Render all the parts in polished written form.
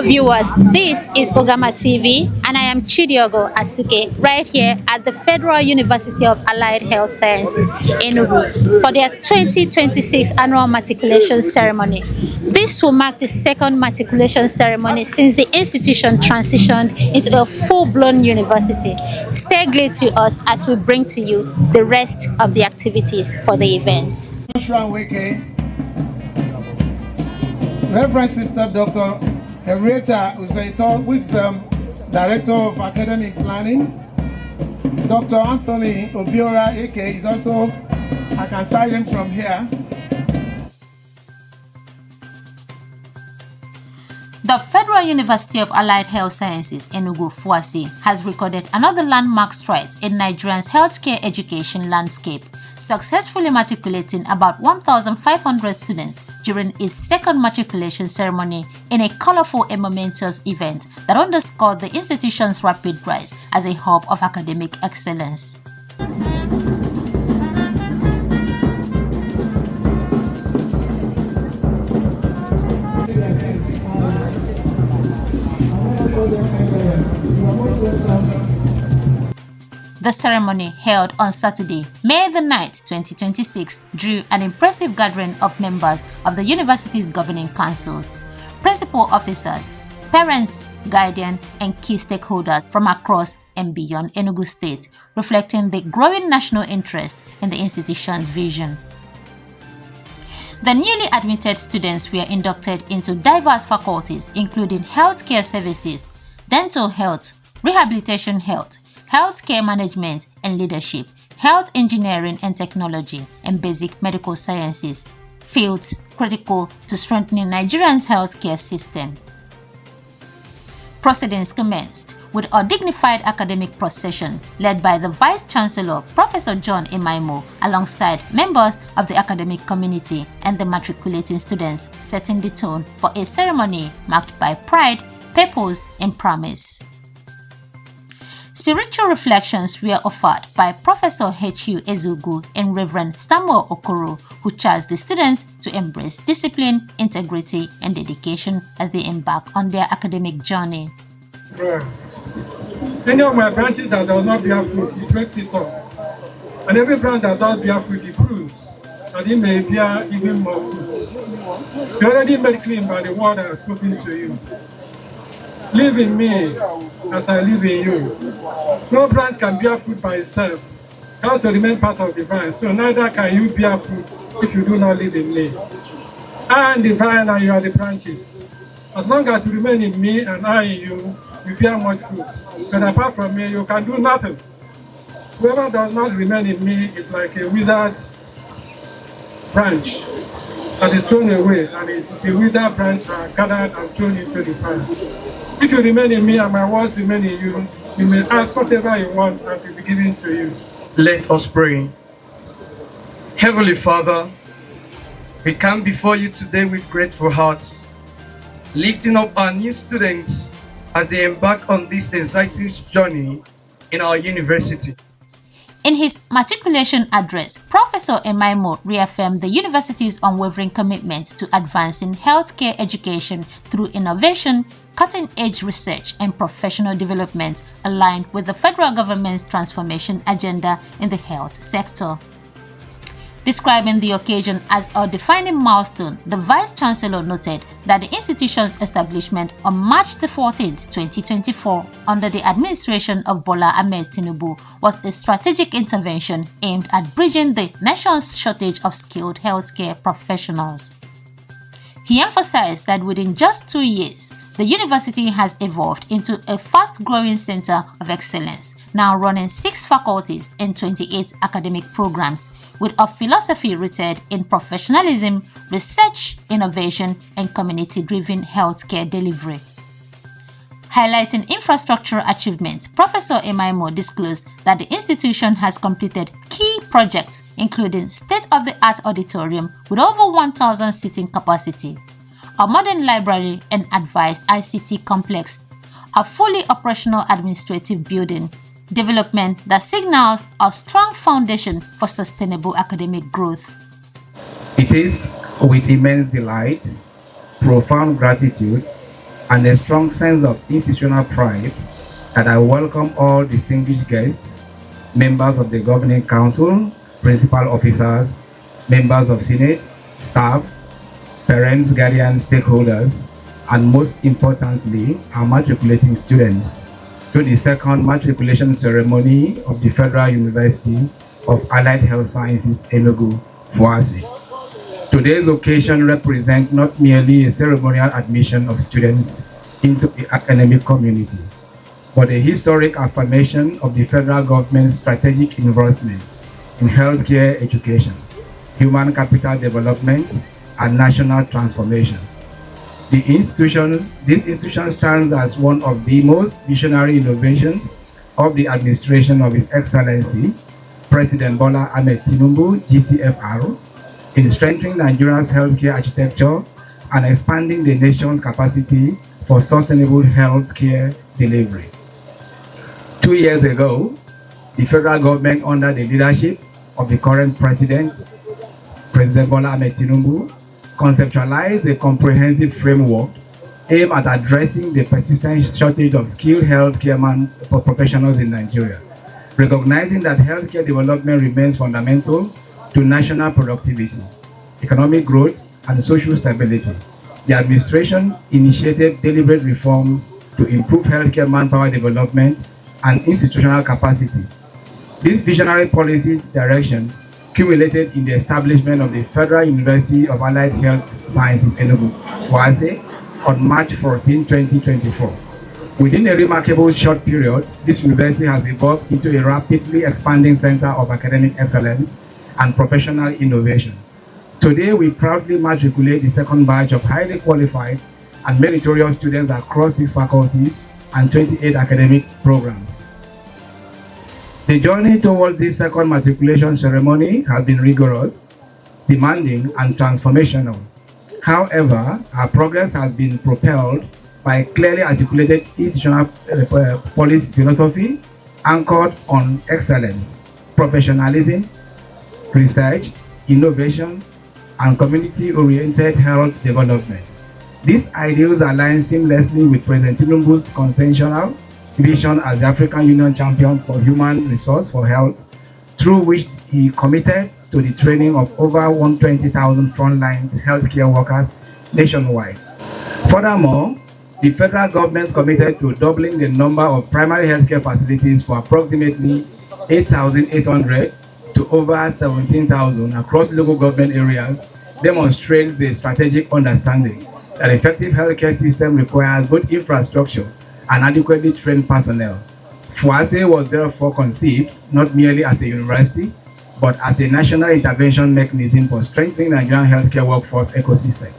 viewers, this is Ogama TV and I am Chidiogo Asuke right here at the Federal University of Allied Health Sciences, Enugu, for their 2026 annual matriculation ceremony. This will mark the second matriculation ceremony since the institution transitioned into a full-blown university. Stay glued to us as we bring to you the rest of the activities for the events. Reverend Sister Dr. Henrietta Usaito, who is Director of Academic Planning. Dr. Anthony Obiora, AK, is also, I can cite him from here. The Federal University of Allied Health Sciences, Enugu, FUAHSE, has recorded another landmark stride in Nigeria's healthcare education landscape, successfully matriculating about 1,500 students during its second matriculation ceremony in a colorful and momentous event that underscored the institution's rapid rise as a hub of academic excellence. The ceremony, held on Saturday, May the 9th, 2026, drew an impressive gathering of members of the university's governing councils, principal officers, parents, guardians, and key stakeholders from across and beyond Enugu State, reflecting the growing national interest in the institution's vision. The newly admitted students were inducted into diverse faculties including healthcare services, dental health, rehabilitation health, healthcare management and leadership, health engineering and technology, and basic medical sciences, fields critical to strengthening Nigeria's healthcare system. Proceedings commenced with a dignified academic procession led by the Vice-Chancellor, Professor John Emaimo, alongside members of the academic community and the matriculating students, setting the tone for a ceremony marked by pride, purpose, and promise. Spiritual reflections were offered by Professor H.U. Ezugu and Reverend Samuel Okoro, who charged the students to embrace discipline, integrity, and dedication as they embark on their academic journey. Any of my branches that does not bear fruit, it makes it up. And every branch that does bear fruit, it proves that it may bear even more fruit. You already made clean by the word I have spoken to you. Live in me as I live in you. No branch can bear fruit by itself. It has to remain part of the vine. So neither can you bear fruit if you do not live in me. I am the vine and you are the branches. As long as you remain in me and I in you, you bear much fruit. But apart from me, you can do nothing. Whoever does not remain in me is like a withered branch that is thrown away, and the withered branch are gathered and thrown into the fire. If you remain in me and my words remain in you, you may ask whatever you want and it will be given to you. Let us pray. Heavenly Father, we come before you today with grateful hearts, lifting up our new students as they embark on this exciting journey in our university. In his matriculation address, Professor Emaimo reaffirmed the university's unwavering commitment to advancing healthcare education through innovation, cutting-edge research, and professional development aligned with the federal government's transformation agenda in the health sector. Describing the occasion as a defining milestone, the Vice-Chancellor noted that the institution's establishment on March 14, 2024, under the administration of Bola Ahmed Tinubu, was a strategic intervention aimed at bridging the nation's shortage of skilled healthcare professionals. He emphasized that within just 2 years, the university has evolved into a fast-growing center of excellence, now running 6 faculties and 28 academic programs, with a philosophy rooted in professionalism, research, innovation, and community-driven healthcare delivery. Highlighting infrastructural achievements, Professor Emaimo disclosed that the institution has completed key projects including state-of-the-art auditorium with over 1,000 seating capacity, a modern library and advanced ICT complex, a fully operational administrative building, development that signals a strong foundation for sustainable academic growth. It is with immense delight, profound gratitude, and a strong sense of institutional pride that I welcome all distinguished guests, members of the Governing Council, principal officers, members of Senate, staff, parents, guardians, stakeholders, and most importantly, our matriculating students to the second matriculation ceremony of the Federal University of Allied Health Sciences, Enugu, FUAHSE. Today's occasion represents not merely a ceremonial admission of students into the academic community, but a historic affirmation of the federal government's strategic investment in healthcare education, human capital development, and national transformation. This institution stands as one of the most visionary innovations of the administration of His Excellency, President Bola Ahmed Tinubu, GCFR, in strengthening Nigeria's healthcare architecture and expanding the nation's capacity for sustainable healthcare delivery. 2 years ago, the federal government, under the leadership of the current President Bola Ahmed Tinubu, conceptualized a comprehensive framework aimed at addressing the persistent shortage of skilled healthcare professionals in Nigeria, recognizing that healthcare development remains fundamental to national productivity, economic growth, and social stability. The administration initiated deliberate reforms to improve healthcare manpower development and institutional capacity. This visionary policy direction culminated in the establishment of the Federal University of Allied Health Sciences, Enugu, FUAHSE, on March 14, 2024. Within a remarkable short period, this university has evolved into a rapidly expanding center of academic excellence and professional innovation. Today, we proudly matriculate the second batch of highly qualified and meritorious students across 6 faculties and 28 academic programs. The journey towards this second matriculation ceremony has been rigorous, demanding, and transformational. However, our progress has been propelled by a clearly articulated institutional policy philosophy anchored on excellence, professionalism, research, innovation, and community-oriented health development. These ideals align seamlessly with President Tinubu's conventional vision as the African Union champion for human resource for health, through which he committed to the training of over 120,000 frontline healthcare workers nationwide. Furthermore, the federal government is committed to doubling the number of primary healthcare facilities for approximately 8,800 to over 17,000 across local government areas, demonstrates the strategic understanding that effective healthcare system requires both infrastructure and adequately trained personnel. FUAHSE was therefore conceived not merely as a university, but as a national intervention mechanism for strengthening Nigerian healthcare workforce ecosystem.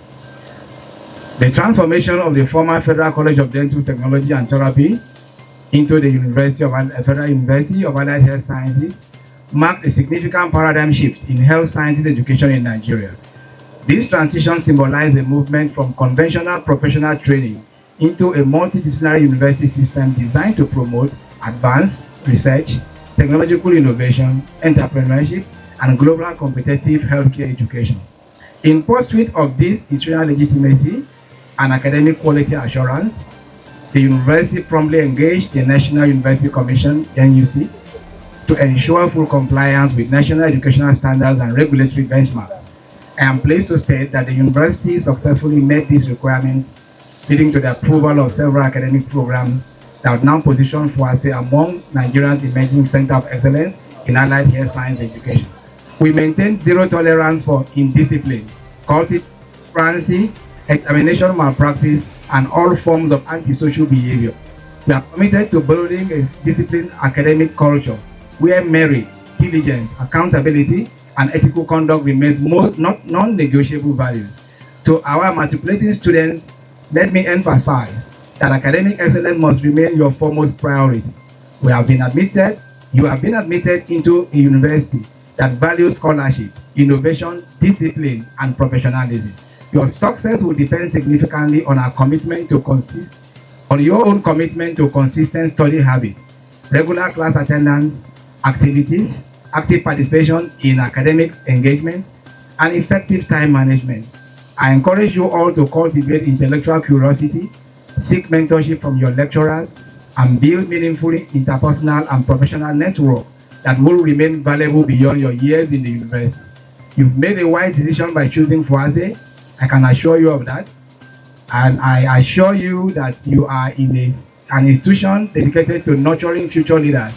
The transformation of the former Federal College of Dental Technology and Therapy into the Federal University of Allied Health Sciences marked a significant paradigm shift in health sciences education in Nigeria. This transition symbolized a movement from conventional professional training into a multidisciplinary university system designed to promote advanced research, technological innovation, entrepreneurship, and global competitive healthcare education. In pursuit of this institutional legitimacy and academic quality assurance, the university promptly engaged the National University Commission, NUC, to ensure full compliance with national educational standards and regulatory benchmarks. I am pleased to state that the university successfully met these requirements, leading to the approval of several academic programs that now position FUAHSE among Nigeria's emerging center of excellence in allied health science education. We maintain zero tolerance for indiscipline, cultivancy, examination malpractice, and all forms of antisocial behavior. We are committed to building a disciplined academic culture where merit, diligence, accountability, and ethical conduct remains non-negotiable values. To our matriculating students, let me emphasize that academic excellence must remain your foremost priority. You have been admitted into a university that values scholarship, innovation, discipline, and professionalism. Your success will depend significantly on your own commitment to consistent study habit, regular class attendance, activities, active participation in academic engagement, and effective time management. I encourage you all to cultivate intellectual curiosity, seek mentorship from your lecturers, and build meaningful interpersonal and professional network that will remain valuable beyond your years in the university. You've made a wise decision by choosing FUAHSE. I can assure you of that. And I assure you that you are in an institution dedicated to nurturing future leaders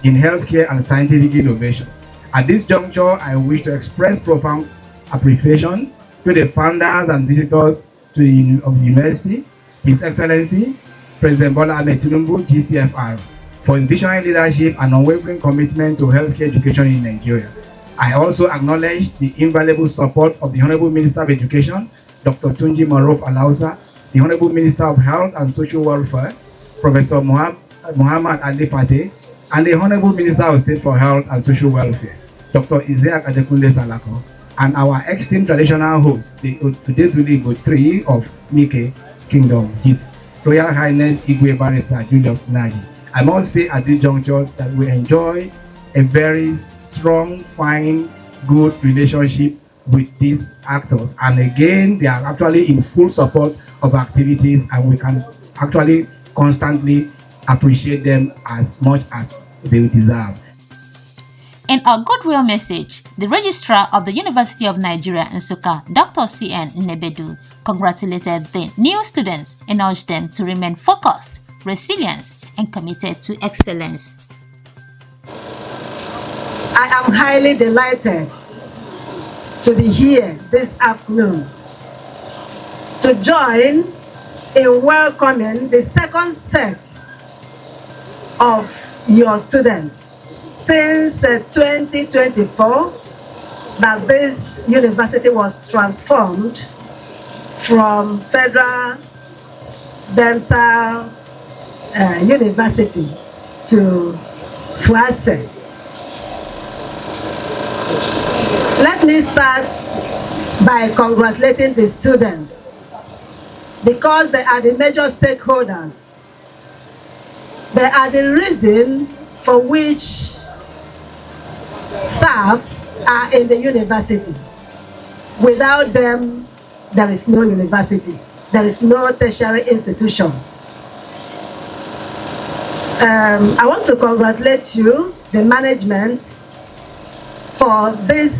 in healthcare and scientific innovation. At this juncture, I wish to express profound appreciation to the founders and visitors of the university, His Excellency, President Bola Ahmed Tinubu, GCFR, for his visionary leadership and unwavering commitment to healthcare education in Nigeria. I also acknowledge the invaluable support of the Honorable Minister of Education, Dr. Tunji Maruf Alausa, the Honorable Minister of Health and Social Welfare, Professor Muhammad Ali Pate, and the Honorable Minister of State for Health and Social Welfare, Dr. Isaac Adekunle Salako, and our esteemed traditional host, the Odezuligo III of Nike Kingdom, His Royal Highness Igwe Barrister Julius Naji. I must say at this juncture that we enjoy a very strong, fine, good relationship with these actors, and again they are actually in full support of activities, and we can actually constantly appreciate them as much as they deserve. In a goodwill message, the Registrar of the University of Nigeria Nsukka, Dr. C.N. Nebedu, congratulated the new students and urged them to remain focused, resilient, and committed to excellence. I am highly delighted to be here this afternoon to join in welcoming the second set of your students since 2024 that this university was transformed from Federal Dental University to FUAHSE. Let me start by congratulating the students because they are the major stakeholders. They are the reason for which staff are in the university. Without them, there is no university. There is no tertiary institution. I want to congratulate you, the management, for this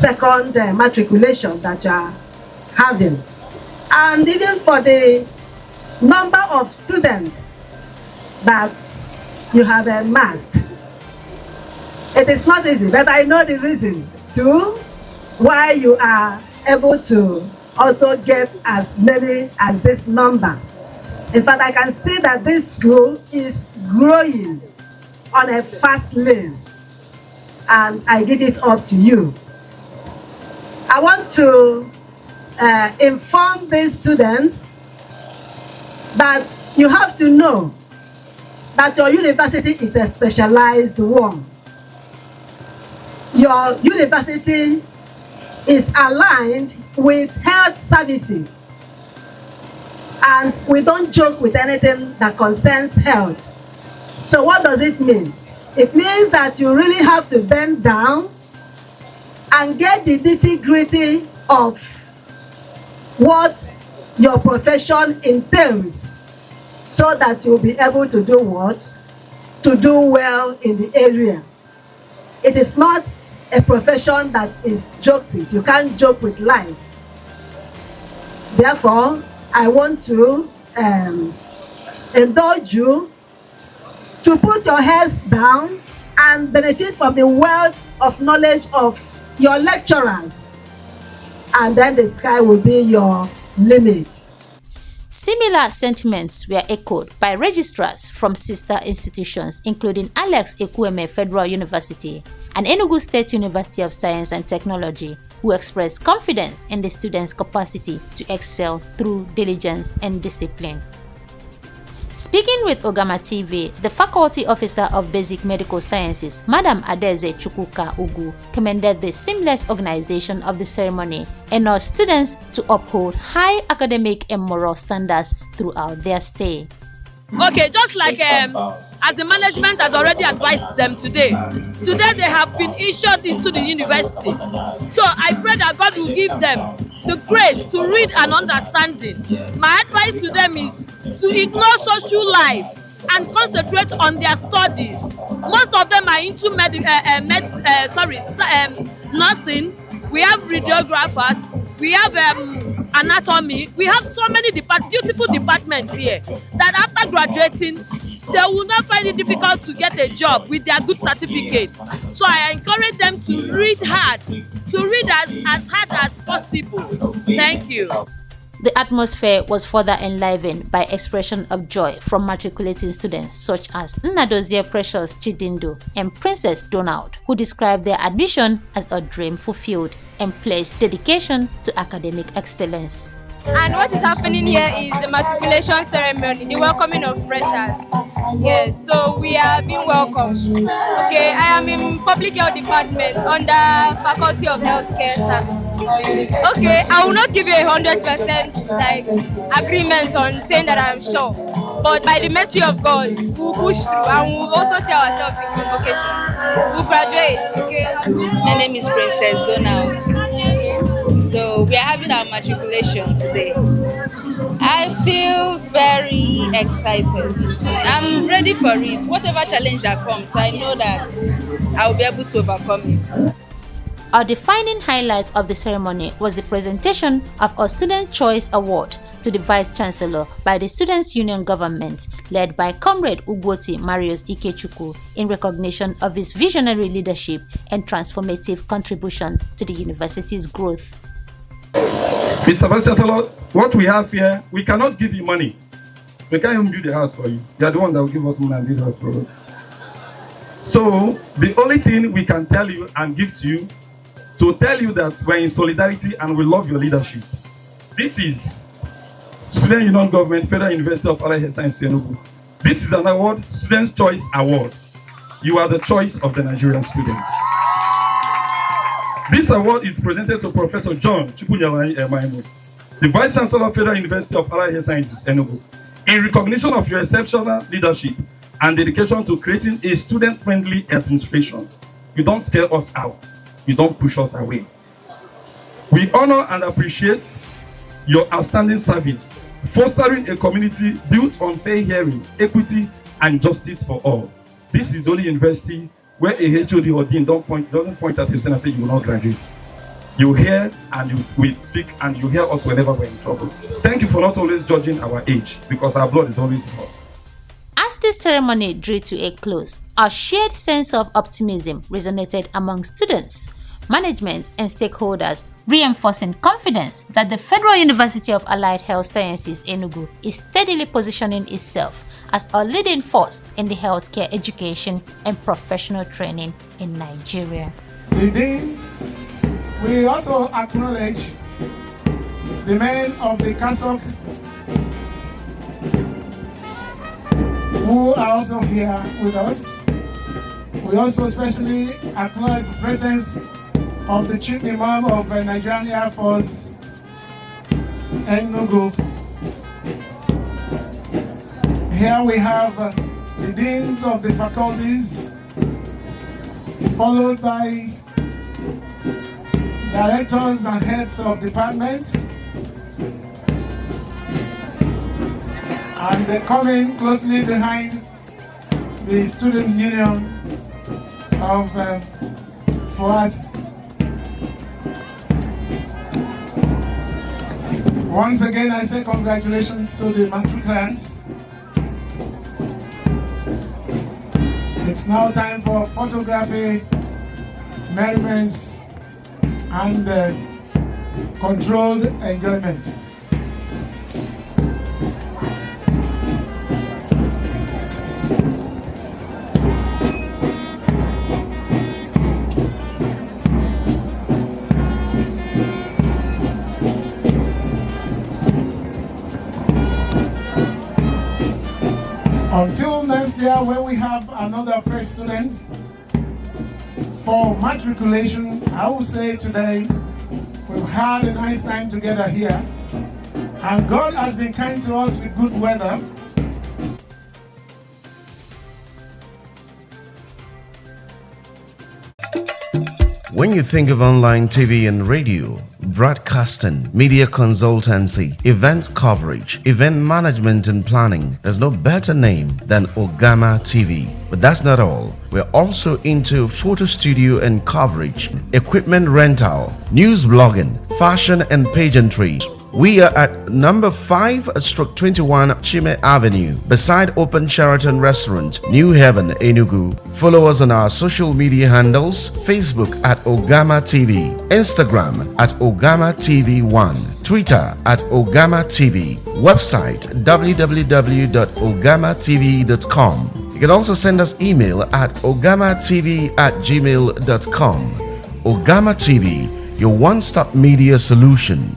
second matriculation that you are having, and even for the number of students that you have amassed. It is not easy, but I know the reason too why you are able to also get as many as this number. In fact, I can see that this school is growing on a fast lane, and I give it up to you. I want to inform these students that you have to know that your university is a specialized one. Your university is aligned with health services, and we don't joke with anything that concerns health. So what does it mean? It means that you really have to bend down and get the nitty-gritty of what your profession entails, so that you'll be able to do what? To do well in the area. It is not a profession that is joked with. You can't joke with life. Therefore, I want to indulge you to put your heads down and benefit from the wealth of knowledge of your lecturers, and then the sky will be your limit. Similar sentiments were echoed by registrars from sister institutions including Alex Ekwueme Federal University and Enugu State University of Science and Technology, who expressed confidence in the students' capacity to excel through diligence and discipline. Speaking with Ogama TV, the Faculty Officer of Basic Medical Sciences, Madam Adeze Chukwuka Ugu, commended the seamless organization of the ceremony and urged students to uphold high academic and moral standards throughout their stay. Okay, just like as the management has already advised them today they have been issued into the university. So I pray that God will give them the grace to read and understanding. My advice to them is to ignore social life and concentrate on their studies. Most of them are into nursing. We have radiographers, we have anatomy, we have so many beautiful departments here that after graduating they will not find it difficult to get a job with their good certificate. So I encourage them to read hard, to read as hard as possible. Thank you. The atmosphere was further enlivened by expression of joy from matriculating students such as Nnadozie Precious Chidindo and Princess Donald, who described their admission as a dream fulfilled and pledged dedication to academic excellence. And what is happening here is the matriculation ceremony, the welcoming of freshers. Yes, so we are being welcomed. Okay, I am in public health department under Faculty of Healthcare Services. Okay, I will not give you 100% like agreement on saying that I am sure, but by the mercy of God, we will push through and we will also see ourselves in convocation. We will graduate. Okay. My name is Princess Donald. So we are having our matriculation today. I feel very excited. I'm ready for it. Whatever challenge that comes, I know that I will be able to overcome it. A defining highlight of the ceremony was the presentation of a Student Choice Award to the Vice Chancellor by the Students' Union Government, led by Comrade Ugwoti Marius Ikechukwu, in recognition of his visionary leadership and transformative contribution to the university's growth. Mr. Vice Chancellor, what we have here, we cannot give you money. We can't even build a house for you. You are the one that will give us money and build a house for us. So, the only thing we can tell you and give to you, to tell you that we're in solidarity and we love your leadership. This is Student Union Government, Federal University of Allied Health Sciences, Enugu. This is an award, Students' Choice Award. You are the choice of the Nigerian students. This award is presented to Professor John Chukwunyalani Emaimo, the Vice Chancellor of Federal University of Allied Health Sciences, Enugu, in recognition of your exceptional leadership and dedication to creating a student-friendly administration. You don't scare us out. You don't push us away. We honor and appreciate your outstanding service, fostering a community built on fair hearing, equity, and justice for all. This is the only university where a HOD or dean doesn't point at you and say you will not graduate. You hear and we speak and you hear us whenever we're in trouble. Thank you for not always judging our age, because our blood is always hot. As this ceremony drew to a close, a shared sense of optimism resonated among students, management, and stakeholders, reinforcing confidence that the Federal University of Allied Health Sciences Enugu is steadily positioning itself as a leading force in the healthcare education and professional training in Nigeria. The deans, we also acknowledge the men of the CASOC who are also here with us. We also especially acknowledge the presence of the Chief Imam of Nigerian Air Force, Enugu. Here we have the deans of the faculties, followed by directors and heads of departments, and they're coming closely behind the student union of FUAHSE. Once again, I say congratulations to the matriculates. It's now time for photography, merriments, and controlled enjoyment. Until next year, when we have another fresh students for matriculation, I will say today we've had a nice time together here, and God has been kind to us with good weather. When you think of online TV and radio, broadcasting, media consultancy, event coverage, event management and planning, there's no better name than Ogama TV. But that's not all. We're also into photo studio and coverage, equipment rental, news blogging, fashion and pageantry. We are at number 5/21 Chime Avenue, beside Open Sheraton Restaurant, New Haven, Enugu. Follow us on our social media handles: Facebook at Ogama TV, Instagram at Ogama TV1, Twitter at Ogama TV, website www.ogamatv.com. You can also send us email at ogamatv@gmail.com. Ogama TV, your one-stop media solution.